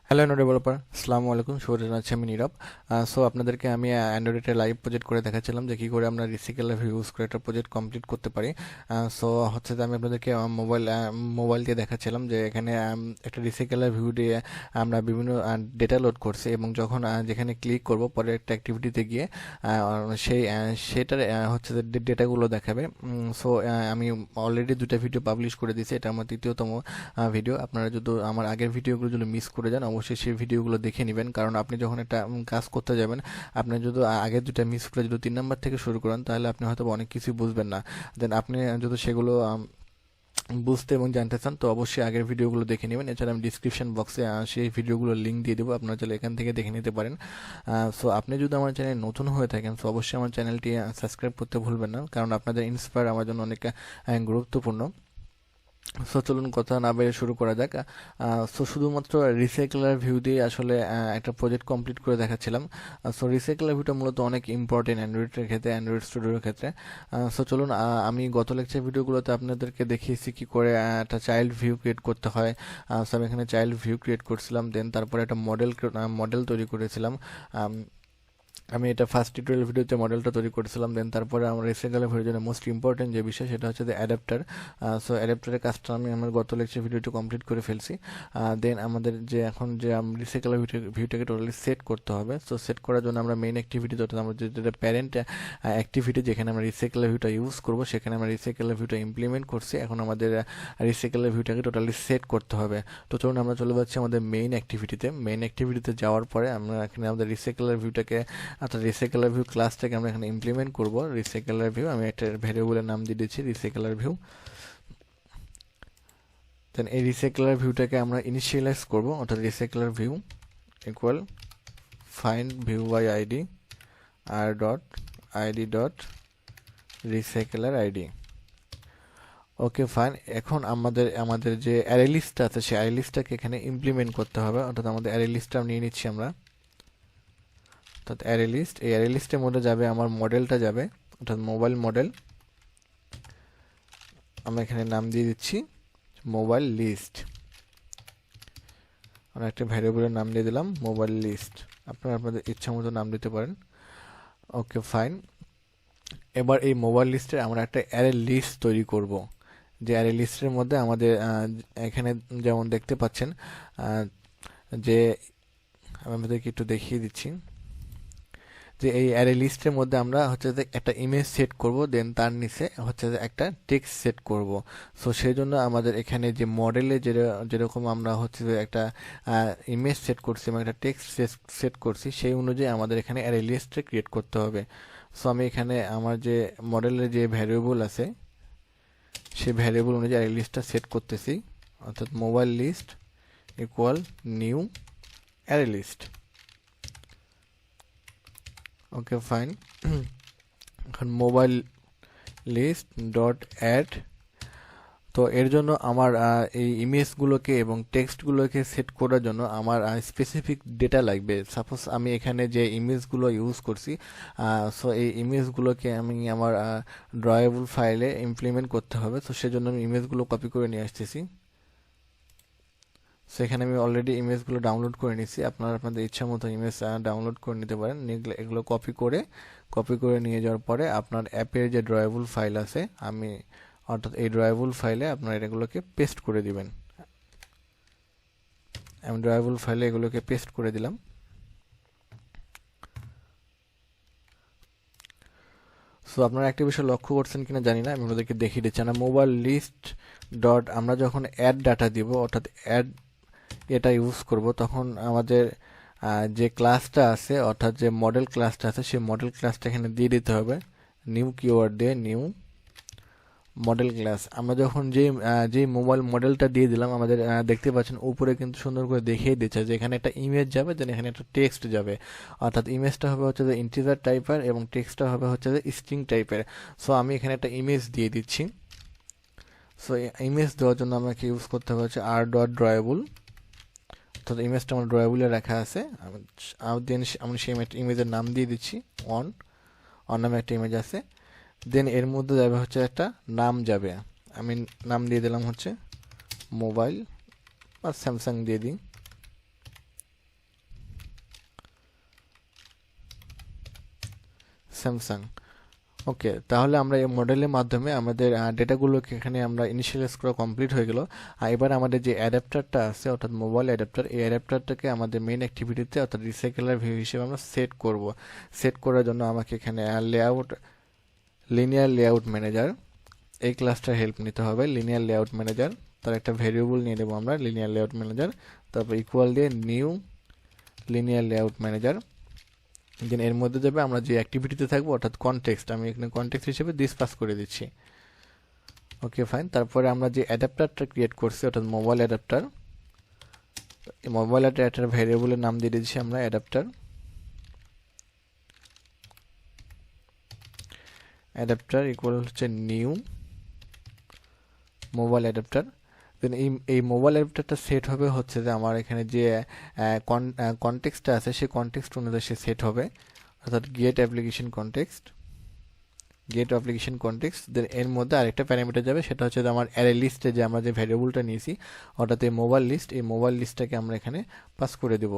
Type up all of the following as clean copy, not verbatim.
Hello developer, আসসালামু আলাইকুম। শুভ জানাচ্ছি, আমি নীরব। সো আপনাদেরকে আমি অ্যান্ড্রয়েডে লাইভ প্রজেক্ট করে দেখাচ্ছিলাম যে কী করে আমরা রিসাইকেলার ভিউ ইউজ করে একটা প্রজেক্ট কমপ্লিট করতে পারি। সো হচ্ছে যে আমি আপনাদেরকে মোবাইল দিয়ে দেখাচ্ছিলাম যে এখানে একটা রিসাইকেলার ভিউ দিয়ে আমরা বিভিন্ন ডেটা লোড করছি, এবং যখন যেখানে ক্লিক করব পরে একটা অ্যাক্টিভিটিতে গিয়ে সেটার হচ্ছে যে ডেটাগুলো দেখাবে। সো আমি অলরেডি দুটা ভিডিও পাবলিশ করে দিয়েছি, এটা আমার তৃতীয়তম ভিডিও। আপনারা যদি আমার আগের ভিডিওগুলো যদি মিস করে যান, অবশ্যই সেই ভিডিওগুলো দেখে নেবেন, কারণ আপনি যখন একটা কাজ করতে যাবেন, আপনি যদি আগের দুটা মিস করে যদি 3 নাম্বার থেকে শুরু করেন, তাহলে আপনি হয়তো অনেক কিছুই বুঝবেন না। দেন আপনি যদি সেগুলো বুঝতে এবং জানতে চান, তো অবশ্যই আগের ভিডিওগুলো দেখে নেবেন। এছাড়া আমি ডিসক্রিপশন বক্সে সেই ভিডিওগুলোর লিঙ্ক দিয়ে দেবো, আপনারা চাইলে এখান থেকে দেখে নিতে পারেন। সো আপনি যদি আমার চ্যানেল নতুন হয়ে থাকেন, সো অবশ্যই আমার চ্যানেলটি সাবস্ক্রাইব করতে ভুলবেন না, কারণ আপনাদের ইন্সপায়ার আমার জন্য অনেক গুরুত্বপূর্ণ। সো চলুন কথা না বেরিয়ে শুরু করা যাক। সো শুধুমাত্র রিসাইকেলার ভিউ দিয়ে আসলে একটা প্রজেক্ট কমপ্লিট করে দেখাচ্ছিলাম। সো রিসাইকেলার ভিউটা মূলত অনেক ইম্পর্টেন্ট অ্যান্ড্রয়েডের ক্ষেত্রে, অ্যান্ড্রয়েড স্টুডিওর ক্ষেত্রে। সো চলুন, আমি গত লেকচার ভিডিওগুলোতে আপনাদেরকে দেখিয়েছি কি করে একটা চাইল্ড ভিউ ক্রিয়েট করতে হয়। সো আমি এখানে চাইল্ড ভিউ ক্রিয়েট করছিলাম, দেন তারপরে একটা মডেল তৈরি করেছিলাম। আমি এটা ফার্স্ট টিউটোরিয়াল ভিডিওতে মডেলটা তৈরি করেছিলাম। দেন তারপরে আমার রিসাইকেলার ভিডিওর জন্য মোস্ট ইম্পর্টেন্ট যে বিষয়, সেটা হচ্ছে যে অ্যাডাপ্টার। সো অ্যাডাপ্টারের কাজটা আমি আমার গত লেকচার ভিডিওটি কমপ্লিট করে ফেলছি। দেন আমাদের যে এখন যে রিসাইকেলার ভিউটাকে টোটালি সেট করতে হবে। সো সেট করার জন্য আমরা মেইন অ্যাক্টিভিটি, অর্থাৎ আমরা যেটা প্যারেন্ট অ্যাক্টিভিটি, যেখানে আমরা রিসাইকেলার ভিউটা ইউজ করব, সেখানে আমরা রিসাইকেলার ভিউটা ইমপ্লিমেন্ট করছি। এখন আমাদের রিসাইকেলার ভিউটাকে টোটালি সেট করতে হবে। তো চলুন আমরা চলে যাচ্ছি আমাদের মেইন অ্যাক্টিভিটিতে যাওয়ার পরে আমরা এখানে আমাদের রিসাইকেলার ভিউটাকে, অর্থাৎ রিসাইকেলার ভিউ ক্লাসটাকে আমরা এখানে ইমপ্লিমেন্ট করব। রিসাইকেলার ভিউ, আমি একটা ভ্যারিয়েবলের নাম দিয়ে দিচ্ছি রিসাইকেলার ভিউ। দেন এই রিসাইকেলার ভিউটাকে আমরা ইনিশিয়ালাইজ করব, অর্থাৎ recycler view equal find view by ID R dot ID dot recycler ID. Okay fine. এখন আমাদের যে অ্যারে লিস্ট আছে, সেই অ্যারে লিস্টটাকে এখানে ইমপ্লিমেন্ট করতে হবে, অর্থাৎ আমাদের অ্যারে লিস্টটা নিয়ে নিচ্ছি আমরা। অর্থাৎ অ্যারে লিস্ট, এই অ্যারে লিস্টের মধ্যে যাবে আমার মডেলটা যাবে, অর্থাৎ মোবাইল মডেল। আমরা এখানে নাম দিয়ে দিচ্ছি মোবাইল লিস্ট। আমরা একটা ভ্যারিয়েবলের নাম দিয়ে দিলাম মোবাইল লিস্ট। আপনারা আপনাদের ইচ্ছা মতো নাম দিতে পারেন। Okay fine. এবার এই মোবাইল লিস্টের আমরা একটা অ্যারে লিস্ট তৈরি করব, যে অ্যারে লিস্টের মধ্যে আমাদের এখানে যেমন দেখতে পাচ্ছেন যে আমি আপনাদেরকে একটু দেখিয়ে দিচ্ছি যে এই অ্যারে লিস্টের মধ্যে আমরা হচ্ছে যে একটা ইমেজ সেট করব, দেন তার নিচে হচ্ছে যে একটা টেক্সট সেট করব। সো সেই জন্য আমাদের এখানে যে মডেলে যেরকম আমরা হচ্ছে যে একটা ইমেজ সেট করছি এবং একটা টেক্সট সেট করছি, সেই অনুযায়ী আমাদের এখানে অ্যারে লিস্টটা ক্রিয়েট করতে হবে। সো আমি এখানে আমার যে মডেলের যে ভ্যারিয়েবল আছে, সেই ভ্যারিয়েবল অনুযায়ী অ্যারে লিস্টটা সেট করতেছি, অর্থাৎ mobile list equal new array list. Okay fine. এখন মোবাইল লিস্ট ডট অ্যাড। তো এর জন্য আমার এই ইমেজগুলোকে এবং টেক্সটগুলোকে সেট করার জন্য আমার স্পেসিফিক ডেটা লাগবে। সাপোজ আমি এখানে যে ইমেজগুলো ইউজ করছি, সো এই ইমেজগুলোকে আমি আমার ড্রয়েবল ফাইলে ইমপ্লিমেন্ট করতে হবে। তো সেজন্য আমি ইমেজগুলো কপি করে নিয়ে আসতেছি। সো এখানে আমি অলরেডি ইমেজগুলো ডাউনলোড করে নিচ্ছি। আপনারা আপনাদের ইচ্ছা মতো ইমেজ ডাউনলোড করে নিতে পারেন। এগুলো কপি করে নিয়ে যাওয়ার পরে আপনার অ্যাপের যে ড্রয়েবল ফাইল আছে, অর্থাৎ এই ড্রয়েবল ফাইলে আপনারা এগুলোকে পেস্ট করে দিবেন। আমি ড্রয়েবল ফাইলে এগুলোকে পেস্ট করে দিলাম। সো আপনারা একটা বিষয় লক্ষ্য করছেন কিনা জানি না, আমি আপনাদেরকে দেখিয়ে দিচ্ছি। না মোবাইল লিস্ট ডট আমরা যখন অ্যাড ডাটা দিব, অর্থাৎ অ্যাড এটা ইউজ করব, তখন আমাদের যে ক্লাসটা আছে, অর্থাৎ যে মডেল ক্লাসটা আছে, সেই মডেল ক্লাসটা এখানে দিয়ে দিতে হবে নিউ কিওয়ার্ড দিয়ে, নিউ মডেল ক্লাস। আমরা যখন যেই মোবাইল মডেলটা দিয়ে দিলাম, আমাদের দেখতে পাচ্ছেন উপরে কিন্তু সুন্দর করে দেখিয়ে দিচ্ছে যে এখানে একটা ইমেজ যাবে, দেন এখানে একটা টেক্সট যাবে। অর্থাৎ ইমেজটা হবে হচ্ছে যে ইন্টিজার টাইপের এবং টেক্সটটা হবে হচ্ছে যে স্ট্রিং টাইপের। সো আমি এখানে একটা ইমেজ দিয়ে দিচ্ছি। সো ইমেজ দেওয়ার জন্য আমাকে ইউজ করতে হবে হচ্ছে আর ডট ড্রয়েবল, অর্থাৎ ইমেজটা আমার ড্রয়েবলে রাখা আছে। দেন আমি সেই ইমেজের নাম দিয়ে দিচ্ছি অন নামে একটা ইমেজ আছে। দেন এর মধ্যে যাবে হচ্ছে একটা নাম যাবে, আমি নাম দিয়ে দিলাম হচ্ছে মোবাইল বা স্যামসাং দিয়ে দিই। স্যামসাং। ওকে, তাহলে আমরা এই মডেলের মাধ্যমে আমাদের ডেটাগুলোকে এখানে আমরা ইনিশিয়ালাইজ করা কমপ্লিট হয়ে গেল। এবার আমাদের যে অ্যাডাপ্টারটা আছে অর্থাৎ মোবাইল অ্যাডাপ্টার, এই অ্যাডাপ্টারটাকে আমাদের মেইন অ্যাক্টিভিটিতে অর্থাৎ রিসাইকেলার ভিউ হিসেবে আমরা সেট করব। সেট করার জন্য আমাকে এখানে লিনিয়ার লেআউট ম্যানেজার এই ক্লাসটার হেল্প নিতে হবে। লিনিয়ার লেআউট ম্যানেজার, তার একটা ভেরিয়েবল নিয়ে নেব আমরা লিনিয়ার লেআউট ম্যানেজার, তারপর ইকুয়াল দিয়ে নিউ লিনিয়ার লেআউট ম্যানেজার। দেন এর মধ্যে যাবে আমরা যে অ্যাক্টিভিটিতে থাকবো অর্থাৎ কনটেক্সট, আমি এখানে কনটেক্সট হিসেবে দিস পাস করে দিচ্ছি। Okay fine. তারপরে আমরা যে অ্যাডাপ্টারটা ক্রিয়েট করছি অর্থাৎ মোবাইল অ্যাডাপ্টার, মোবাইল অ্যাডাপ্টার ভেরিয়েবলের নাম দিয়ে দিচ্ছি আমরা অ্যাডাপ্টার। অ্যাডাপ্টার ইকুয়াল হচ্ছে নিউ মোবাইল অ্যাডাপ্টার। দেন এই মোবাইল অ্যাডাপ্টারটা সেট হবে হচ্ছে যে আমার এখানে যে কনটেক্সটটা আছে সেই কনটেক্সট অনুযায়ী সে সেট হবে, অর্থাৎ get application context, get application context. Then এর মধ্যে আরেকটা প্যারামিটার যাবে, সেটা হচ্ছে যে আমার অ্যারে লিস্টে যে আমরা যে ভ্যারিয়েবলটা নিয়েছি অর্থাৎ এই মোবাইল লিস্ট, এই মোবাইল লিস্টটাকে আমরা এখানে পাস করে দেব,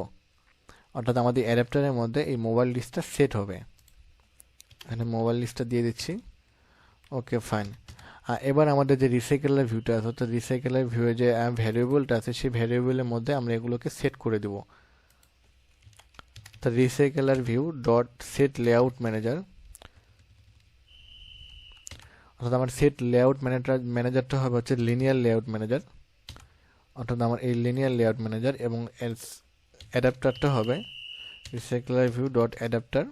অর্থাৎ আমাদের অ্যাডাপ্টারের মধ্যে এই মোবাইল লিস্টটা সেট হবে। এখানে মোবাইল লিস্টটা দিয়ে দিচ্ছি। Okay fine. এবার আমাদের যে রিসাইকেলার ভিউটা আছে অর্থাৎ রিসাইকেলার ভিউয়ে যে ভ্যারিয়েবলটা আছে সেই ভ্যারিয়েবলের মধ্যে আমরা এগুলোকে সেট করে দেব। তো recycler view dot set layout manager, অর্থাৎ আমার সেট লেআউট ম্যানেজারটা হবে হচ্ছে লিনিয়ার লেআউট ম্যানেজার, অর্থাৎ আমার এই লিনিয়ার লেআউট ম্যানেজার, এবং অ্যাডাপ্টারটা হবে recycler view dot adapter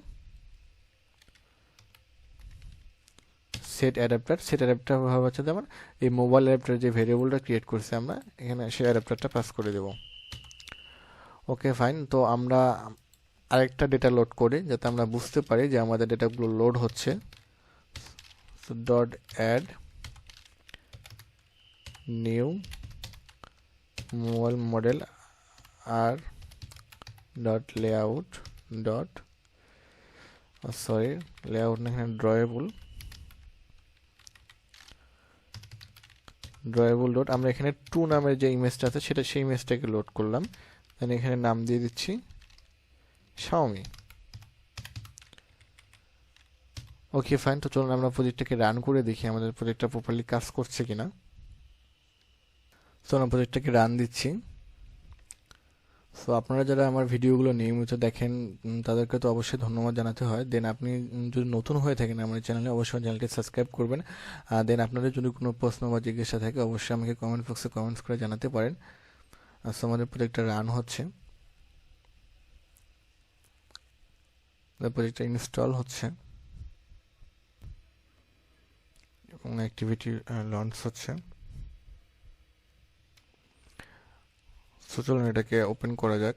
set adapter. Set adapter হবে হচ্ছে যেমন এই মোবাইল অ্যাডাপ্টার যে ভেরিয়েবলটা ক্রিয়েট করছি আমরা এখানে সেই অ্যাডাপ্টারটা পাস করে দেব। Okay fine. তো আমরা আরেকটা ডেটা লোড করি যাতে আমরা বুঝতে পারি যে আমাদের ডেটাগুলো লোড হচ্ছে। So dot add new mobile model আর dot layout dot sorry layout না, এখানে ড্রয়েবল ডট আমরা এখানে টু নামের যে ইমেজটা আছে সেটা সেই ইমেজটাকে লোড করলাম। দেন এখানে নাম দিয়ে দিচ্ছি শাওমি। Okay fine. তো চলুন আমরা প্রজেক্টটাকে রান করে দেখি আমাদের প্রজেক্টটা প্রপারলি কাজ করছে কিনা। সো আমরা প্রজেক্টটাকে রান দিচ্ছি। সো আপনারা যারা আমার ভিডিওগুলো নিয়মিত দেখেন তাদেরকে তো অবশ্যই ধন্যবাদ জানাতে হয়। দেন আপনি যদি নতুন হয়ে থাকেন আমার চ্যানেলে অবশ্যই চ্যানেলটি সাবস্ক্রাইব করবেন। দেন আপনাদের যদি কোনো প্রশ্ন বা জিজ্ঞাসা থাকে অবশ্যই আমাকে কমেন্ট বক্সে কমেন্টস করে জানাতে পারেন। সো আমাদের প্রজেক্টটা রান হচ্ছে, প্রজেক্টটা ইনস্টল হচ্ছে এবং অ্যাক্টিভিটি লঞ্চ হচ্ছে। সো চলুন এটাকে ওপেন করা যাক।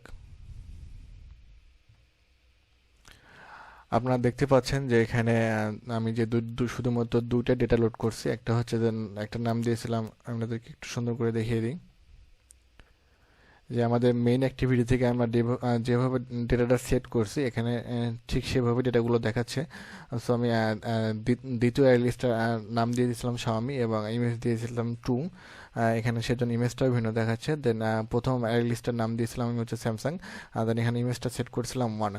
আপনারা দেখতে পাচ্ছেন যে এখানে আমি যে শুধুমাত্র দুইটা ডেটা লোড করছি, একটা হচ্ছে যে একটা নাম দিয়েছিলাম, আপনাদেরকে একটু সুন্দর করে দেখিয়ে দিই যে আমাদের মেইন অ্যাক্টিভিটি থেকে আমরা যেভাবে ডেটাটা সেট করছি এখানে ঠিক সেভাবে ডেটাগুলো দেখাচ্ছে। সো আমি দ্বিতীয় অ্যারে লিস্টটার নাম দিয়ে দিয়েছিলাম শাওমি এবং ইমেজ দিয়েছিলাম টু, এখানে সেজন্য ইমেজটাও ভিন্ন দেখাচ্ছে। দেন প্রথম অ্যারে লিস্টের নাম দিয়েছিলাম আমি হচ্ছে স্যামসাং, দেন এখানে ইমেজটা সেট করেছিলাম ওয়ান।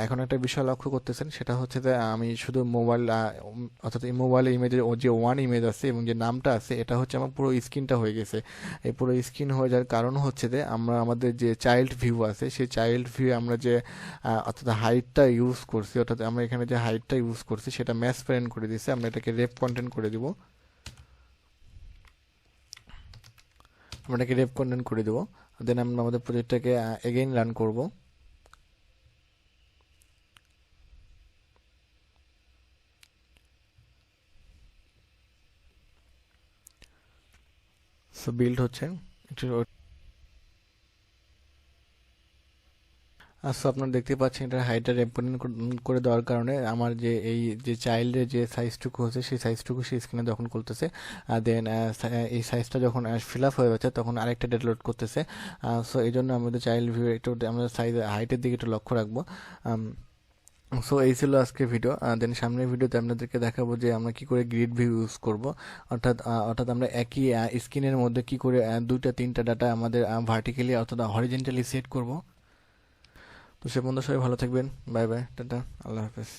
এখন একটা বিষয় লক্ষ্য করতেছেন, সেটা হচ্ছে যে আমি শুধু মোবাইল অর্থাৎ এই মোবাইলের ইমেজের যে ওয়ান ইমেজ আছে এবং যে নামটা আছে এটা হচ্ছে আমার পুরো স্ক্রিনটা হয়ে গেছে। এই পুরো স্ক্রিন হয়ে যাওয়ার কারণ হচ্ছে যে আমরা আমাদের যে চাইল্ড ভিউ আছে সেই চাইল্ড ভিউ আমরা যে অর্থাৎ হাইটটা ইউজ করছি, অর্থাৎ আমরা এখানে যে হাইটটা ইউজ করছি সেটা ম্যাচ প্যারেন্ট করে দিয়েছে, আমরা এটাকে রেপ কন্টেন্ট করে দিব, আমরা এটাকে রেপ কন্টেন্ট করে দেবো। দেন আমরা আমাদের প্রজেক্টটাকে এগেইন রান করব। সো বিল্ড হচ্ছে সো আপনারা দেখতে পাচ্ছেন এটা হাইটটা রেপ্রেজেন্ট করে দেওয়ার কারণে আমার যে এই যে চাইল্ডের যে সাইজটুকু হচ্ছে সেই সাইজটুকু সেই স্ক্রিনে দখল করতেছে। দেন এই সাইজটা যখন ফিল আপ হয়ে যাচ্ছে তখন আরেকটা ডেটা লোড করতেছে। সো এই জন্য আমাদের চাইল্ড ভিউ একটু আমরা সাইজ হাইটের দিকে একটু লক্ষ্য রাখবো। সো এই ছিল আজকে ভিডিও। দেন সামনের ভিডিওতে আপনাদেরকে দেখাবো যে আমরা কি করে গ্রিড ভিউ ইউজ করব, অর্থাৎ আমরা একই স্ক্রিনের মধ্যে কি করে দুইটা তিনটা ডাটা আমাদের ভার্টিক্যালি অর্থাৎ হরিজেন্টালি সেট করব। তো সে পর্যন্ত সবাই ভালো থাকবেন, বাই বাই, টাটা, আল্লাহ হাফেজ।